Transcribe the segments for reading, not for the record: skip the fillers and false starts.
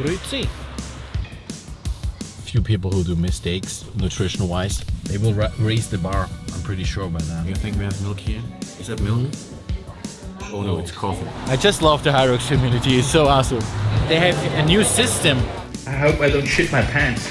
Grüezi. Few people who do mistakes nutrition wise, they will raise the bar. I'm pretty sure by that. You think we have milk here? Is that milk? Oh no, it's coffee. I just love the Hyrox community, it's so awesome. They have a new system. I hope I don't shit my pants.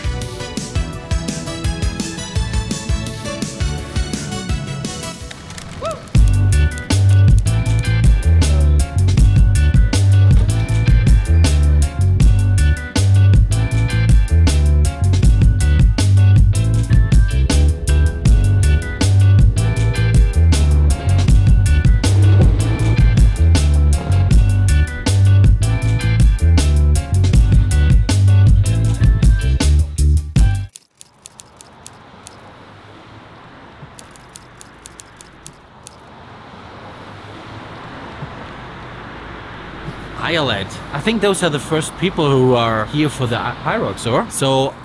Ireland. I think those are the first people who are here for the Hyrox, or? So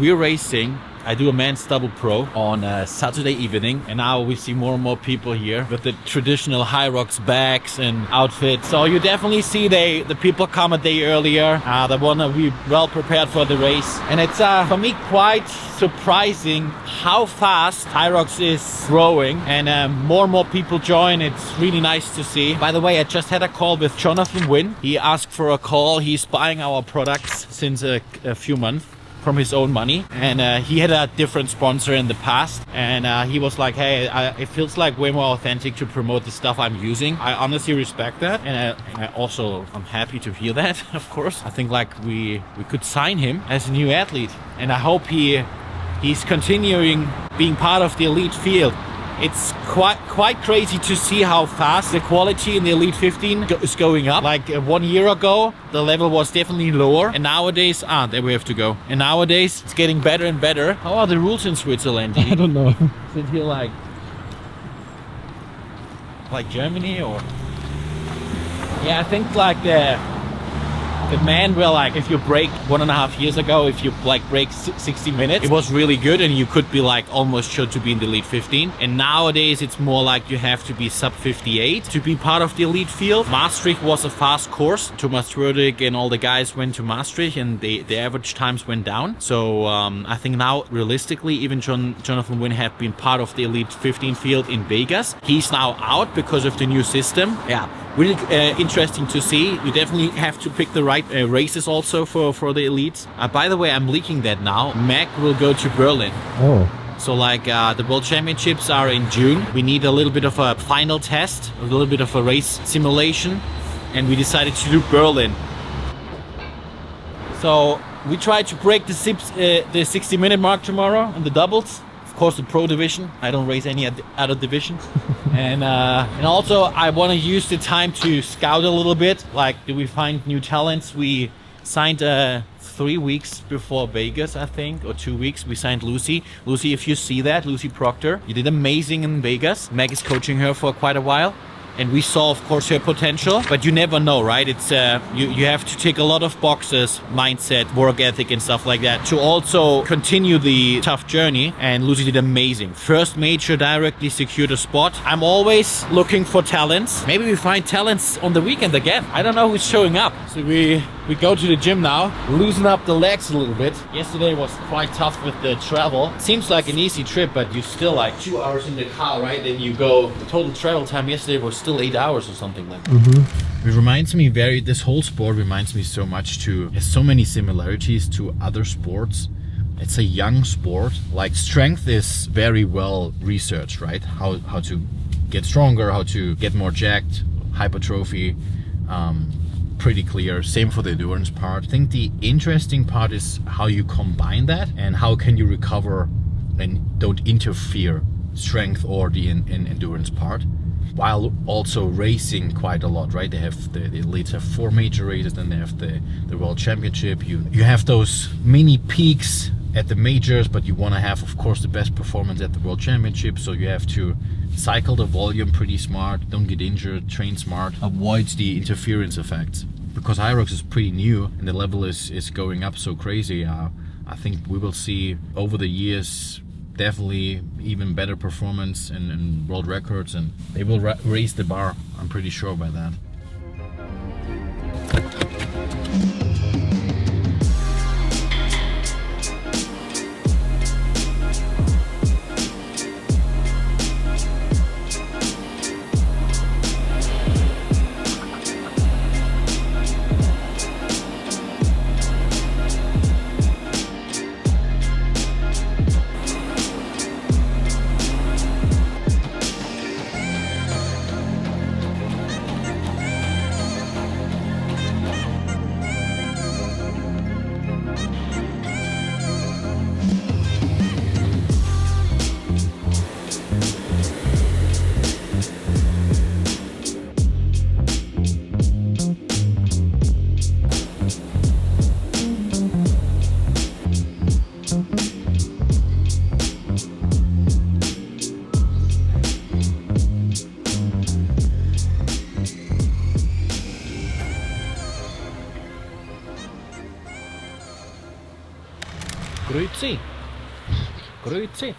we're racing. I do a men's double pro on Saturday evening, and now we see more and more people here with the traditional Hyrox bags and outfits. So you definitely see the people come a day earlier. They want to be well prepared for the race, and it's for me quite surprising how fast Hyrox is growing, and more and more people join. It's really nice to see. By the way, I just had a call with Jonathan Wynn. He asked for a call. He's buying our products since a few months from his own money, and he had a different sponsor in the past, and he was like, hey, it feels like way more authentic to promote the stuff I'm using. I honestly respect that, and I'm happy to hear that. Of course, I think like we could sign him as a new athlete, and I hope he's continuing being part of the elite field. It's quite crazy to see how fast the quality in the Elite 15 is going up. Like 1 year ago, the level was definitely lower, and nowadays, there we have to go. And nowadays, it's getting better and better. How are the rules in Switzerland? I don't know. Is it here like Germany, or? Yeah, I think like the man were like, if you break 1.5 years ago, if you like break 60 minutes, it was really good, and you could be like almost sure to be in the Elite 15. And nowadays it's more like you have to be sub 58 to be part of the elite field. Maastricht was a fast course. Thomas Rödig and all the guys went to Maastricht, and the average times went down. So I think now realistically, even Jonathan Wynn have been part of the Elite 15 field in Vegas. He's now out because of the new system. Yeah, really interesting to see. You definitely have to pick the right races also for the elites. By the way, I'm leaking that now. Mac will go to Berlin. Oh. So like the World Championships are in June. We need a little bit of a final test, a little bit of a race simulation, and we decided to do Berlin. So we try to break the 60-minute mark tomorrow in the doubles. Of course, the pro division. I don't race any other division. And also I want to use the time to scout a little bit. Like, do we find new talents? We signed 3 weeks before Vegas, I think, or 2 weeks. We signed Lucy. Lucy, if you see that, Lucy Proctor, you did amazing in Vegas. Meg is coaching her for quite a while. And we saw, of course, her potential, but you never know, right? It's you have to tick a lot of boxes, mindset, work ethic, and stuff like that to also continue the tough journey. And Lucy did amazing. First major, directly secured a spot. I'm always looking for talents. Maybe we find talents on the weekend again. I don't know who's showing up. So we go to the gym now, loosen up the legs a little bit. Yesterday was quite tough with the travel. Seems like an easy trip, but you still like 2 hours in the car, right? Then you go, the total travel time yesterday was still 8 hours or something like that. Mm-hmm. It reminds me this whole sport reminds me so much has so many similarities to other sports. It's a young sport. Like, strength is very well researched, right? How to get stronger, how to get more jacked, hypertrophy, pretty clear. Same for the endurance part. I think the interesting part is how you combine that, and how can you recover and don't interfere strength or the endurance part, while also racing quite a lot, right? They have the elites have 4 major races, then they have the World Championship. You have those mini peaks at the majors, but you want to have, of course, the best performance at the World Championship. So you have to cycle the volume pretty smart, don't get injured, train smart, avoid the interference effects. Because Hyrox is pretty new and the level is going up so crazy, I think we will see over the years definitely even better performance and world records, and they will raise the bar. I'm pretty sure by that. Grüezi. Grüezi.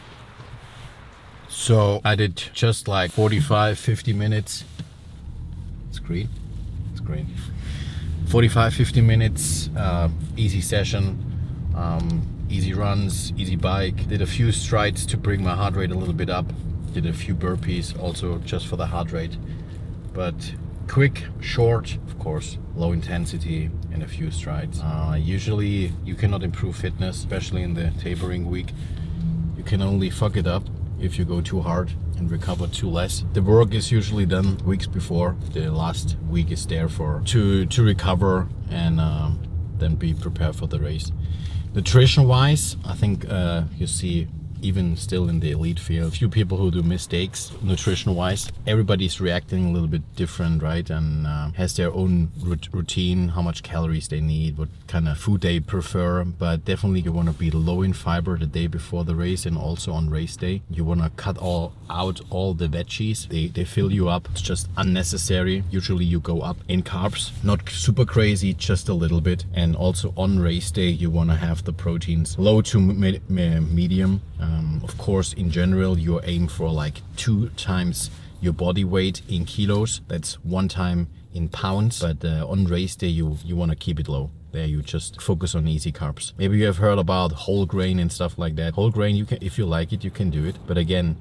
So I did just like 45-50 minutes. It's green. It's green. 45-50 minutes, easy session, easy runs, easy bike. Did a few strides to bring my heart rate a little bit up. Did a few burpees also just for the heart rate. But quick, short, of course, low intensity and a few strides. Usually you cannot improve fitness, especially in the tapering week. You can only fuck it up if you go too hard and recover too less. The work is usually done weeks before. The last week is there to recover and then be prepared for the race. Nutrition wise, I think you see even still in the elite field, a few people who do mistakes nutrition wise. Everybody's reacting a little bit different, right? And has their own routine, how much calories they need, what kind of food they prefer. But definitely you want to be low in fiber the day before the race and also on race day. You want to cut out all the veggies. They fill you up. It's just unnecessary. Usually you go up in carbs, not super crazy, just a little bit. And also on race day, you want to have the proteins low to medium. Of course, in general, you aim for like 2 times your body weight in kilos. That's 1 time in pounds. But on race day, you want to keep it low. There you just focus on easy carbs. Maybe you have heard about whole grain and stuff like that. Whole grain, you can, if you like it, you can do it. But again,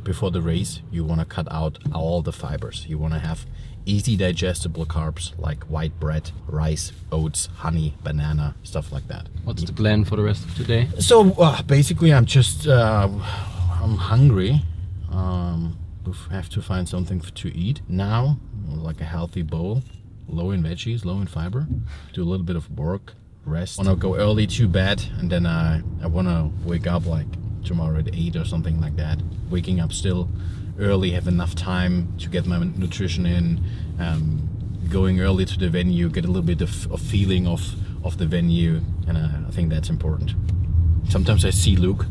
before the race, you want to cut out all the fibers. You want to have easy digestible carbs like white bread, rice, oats, honey, banana, stuff like that. What's the plan for the rest of today? So basically I'm just I'm hungry. We have to find something to eat now, like a healthy bowl, low in veggies, low in fiber. Do a little bit of work, rest. I want to go early to bed, and then I want to wake up like tomorrow at 8 or something like that. Waking up still early, have enough time to get my nutrition in, going early to the venue, get a little bit of feeling of the venue, and I think that's important. Sometimes I see Luke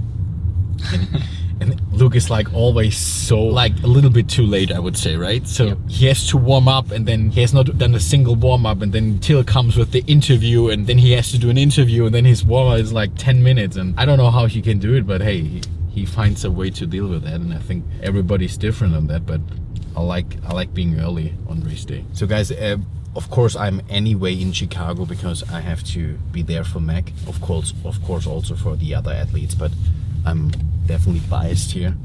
and Luke is like always so like a little bit too late, I would say, right? So yep. He has to warm up, and then he has not done a single warm up, and then Till comes with the interview, and then he has to do an interview, and then his warm up is like 10 minutes, and I don't know how he can do it, but hey, he finds a way to deal with that, and I think everybody's different on that, but I like being early on race day. So guys, of course I'm anyway in Chicago because I have to be there for Mac, of course also for the other athletes, but I'm definitely biased here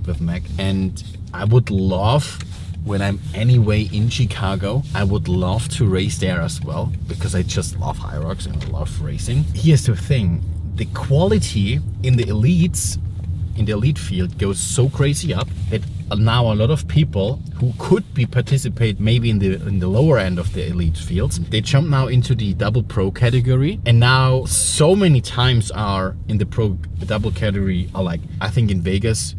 with Mac. And I would love, when I'm anyway in Chicago, I would love to race there as well, because I just love Hyrox and I love racing. Here's the thing, the quality in the elites, in the elite field, goes so crazy up that now a lot of people who could be participate maybe in the lower end of the elite fields, they jump now into the double pro category, and now so many times are in the pro double category are like, I think in Vegas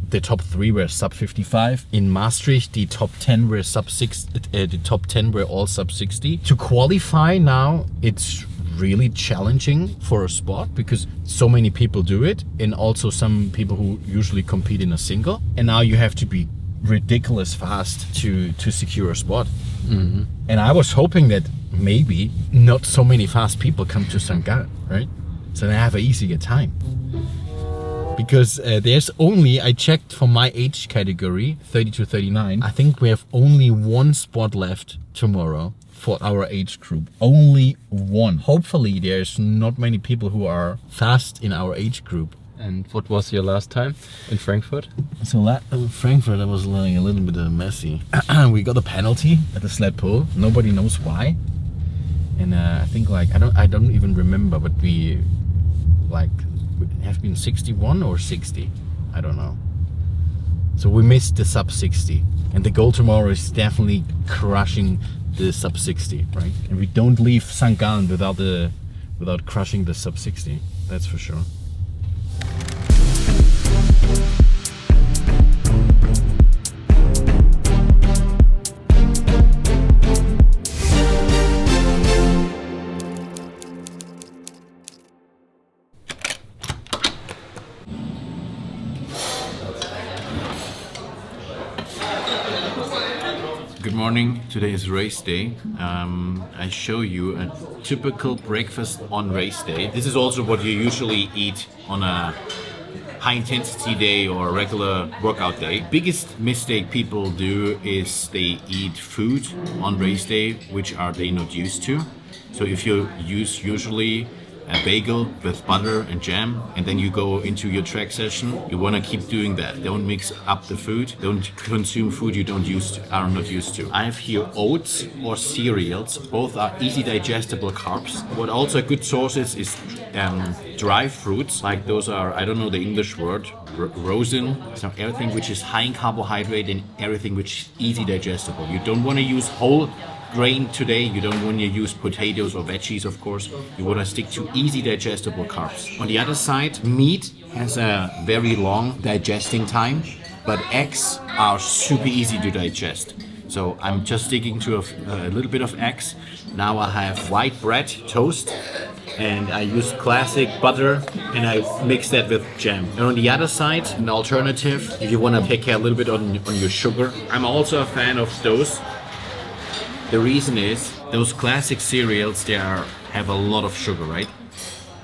the top 3 were sub 55. In Maastricht, the top 10 were sub 6. The top 10 were all sub 60. To qualify now, it's really challenging for a sport because so many people do it, and also some people who usually compete in a single. And now you have to be ridiculous fast to secure a spot. Mm-hmm. And I was hoping that maybe not so many fast people come to St. Gallen, right? So they have an easier time. Because there's only, I checked for my age category, 30 to 39, I think we have only 1 spot left tomorrow for our age group. Only 1. Hopefully there's not many people who are fast in our age group. And what was your last time in Frankfurt? So Frankfurt, I was like a little bit messy. We got a penalty at the sled pull. Nobody knows why. And I think like, I don't even remember, but we like have been 61 or 60. I don't know. So we missed the sub 60. And the goal tomorrow is definitely crushing the sub 60, right? And we don't leave St. Gallen without crushing the sub 60. That's for sure. Good morning. Today is race day. I show you a typical breakfast on race day. This is also what you usually eat on a high intensity day or a regular workout day. Biggest mistake people do is they eat food on race day which are they not used to. So if you use usually a bagel with butter and jam, and then you go into your track session, you want to keep doing that. Don't mix up the food. Don't consume food you are not used to. I have here oats or cereals. Both are easy digestible carbs. What also a good source is dry fruits. Like those are, I don't know the English word, rosin. So everything which is high in carbohydrate and everything which is easy digestible. You don't want to use whole grain today. You don't want to use potatoes or veggies, of course. You want to stick to easy digestible carbs. On the other side, meat has a very long digesting time, but eggs are super easy to digest. So I'm just sticking to a little bit of eggs. Now I have white bread, toast, and I use classic butter and I mix that with jam. And on the other side, an alternative, if you want to take care a little bit on your sugar. I'm also a fan of those. The reason is those classic cereals, have a lot of sugar, right?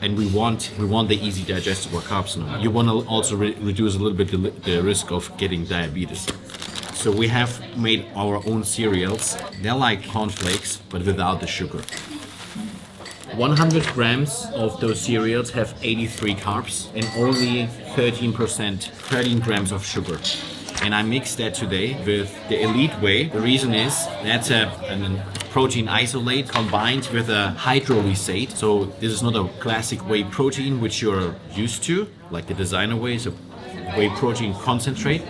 And we want the easy digestible carbs now. You want to also reduce a little bit the risk of getting diabetes. So we have made our own cereals. They're like cornflakes, but without the sugar. 100 grams of those cereals have 83 carbs and only 13 grams of sugar. And I mixed that today with the Elite Whey. The reason is that's a protein isolate combined with a hydrolysate. So this is not a classic whey protein which you're used to, like the designer whey, is a whey protein concentrate.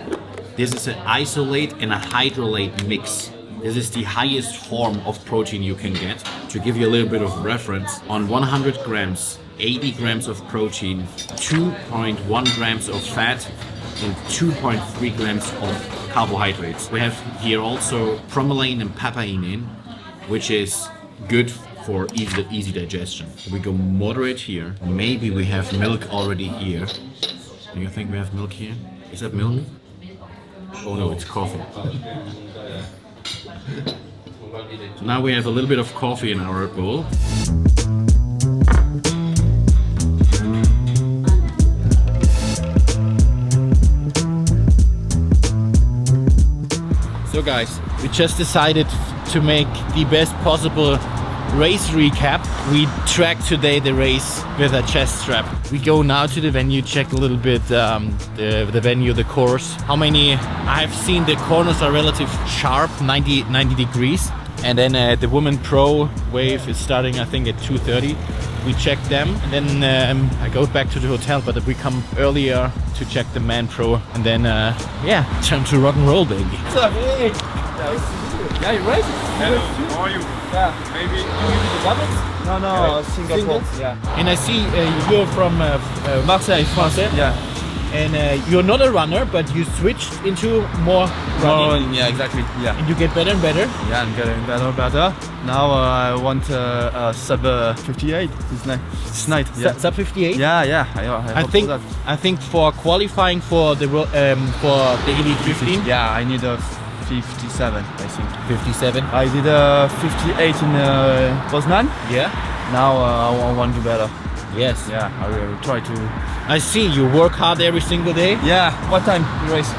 This is an isolate and a hydrolate mix. This is the highest form of protein you can get. To give you a little bit of reference, on 100 grams, 80 grams of protein, 2.1 grams of fat, and 2.3 grams of carbohydrates. We have here also bromelain and papain, which is good for easy digestion. We go moderate here. Maybe we have milk already here. Do you think we have milk here? Is that milk? Oh no, it's coffee. So now we have a little bit of coffee in our bowl. So guys, we just decided to make the best possible race recap. We tracked today the race with a chest strap. We go now to the venue, check a little bit the venue, the course. I've seen the corners are relatively sharp, 90 degrees. And then the women pro wave is starting, I think, at 2:30. We check them, and then I go back to the hotel, but we come earlier to check the man pro, and then yeah, time to rock and roll, baby. What's up? Hey. Yeah, you're right. Hello, how are you? Yeah. Maybe The doubles? No, Singapore. Yeah. And I see you're from Marseille, France. Yeah. And you're not a runner, but you switched into more running. Yeah, exactly. Yeah. And you get better and better. Yeah, I'm getting better. Now I want a sub 58. It's nice. Yeah. Sub 58. Yeah. I think for qualifying for the Elite 15. Yeah, I need a 57. I think 57. I did a 58 in Poznan. Yeah. Now I want to do better. Yes. Yeah, I will try to. I see you work hard every single day. Yeah. What time you race?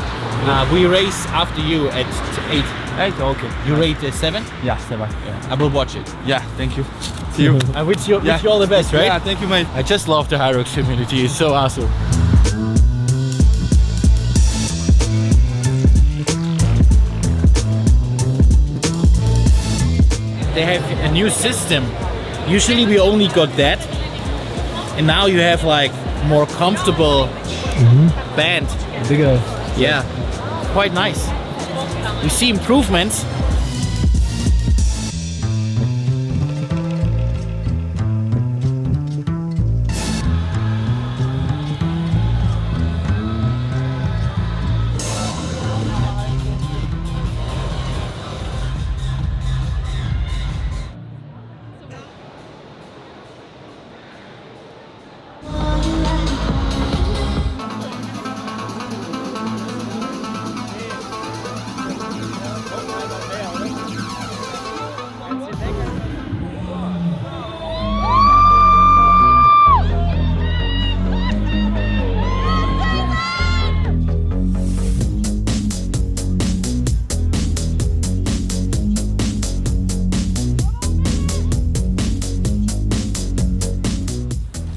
We race after you at 8. 8. Okay. You rate 7? Yeah, 7. Yeah. I will watch it. Yeah. Thank you. See you. I wish you all the best, right? Yeah. Thank you, mate. I just love the Hyrox community. It's so awesome. They have a new system. Usually we only got that, and now you have like more comfortable band. Bigger. Yeah, quite nice. We see improvements.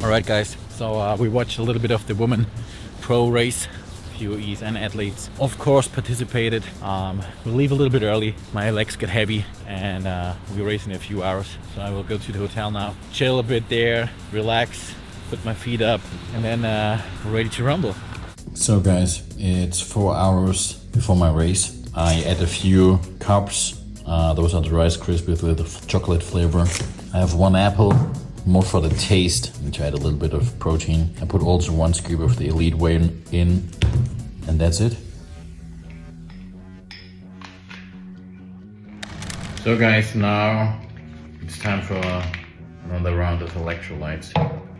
All right, guys. So we watched a little bit of the women pro race. Few ESN athletes, of course, participated. We leave a little bit early. My legs get heavy, and we're racing in a few hours. So I will go to the hotel now, chill a bit there, relax, put my feet up, and then we're ready to rumble. So guys, it's 4 hours before my race. I add a few carbs. Those are the Rice Krispies with the chocolate flavor. I have 1 apple, more for the taste, and to add a little bit of protein. I put also 1 scoop of the Elite Whey in, and that's it. So guys, now it's time for another round of electrolytes.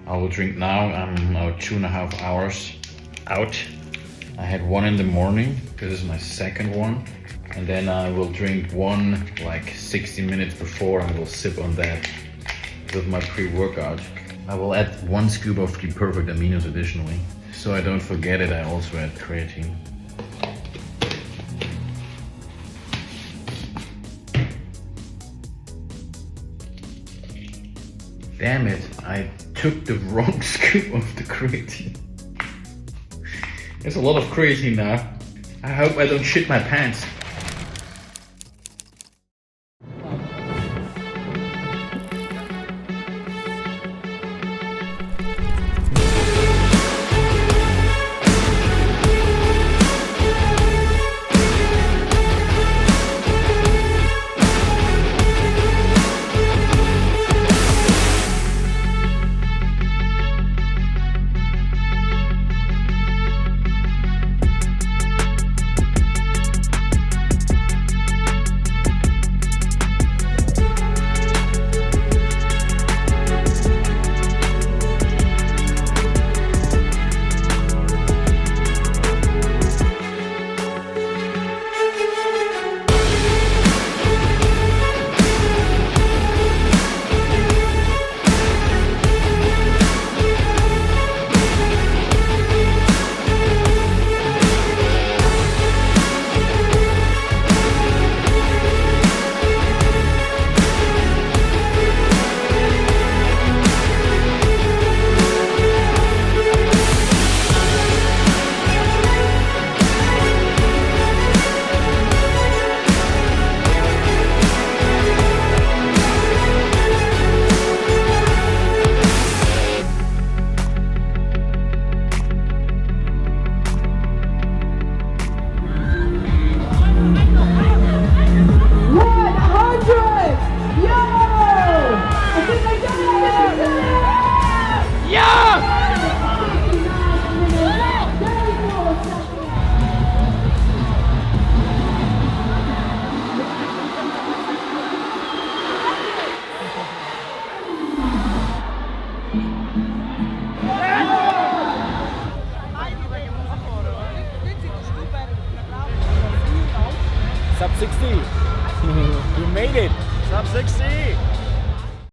I will drink now. I'm now 2.5 hours out. I had 1 in the morning. This is my second one. And then I will drink 1 like 60 minutes before, and I will sip on that with my pre-workout. I will add 1 scoop of the perfect aminos additionally. So I don't forget it, I also add creatine. Damn it, I took the wrong scoop of the creatine. There's a lot of creatine now. I hope I don't shit my pants. SUB60. You made it. SUB60.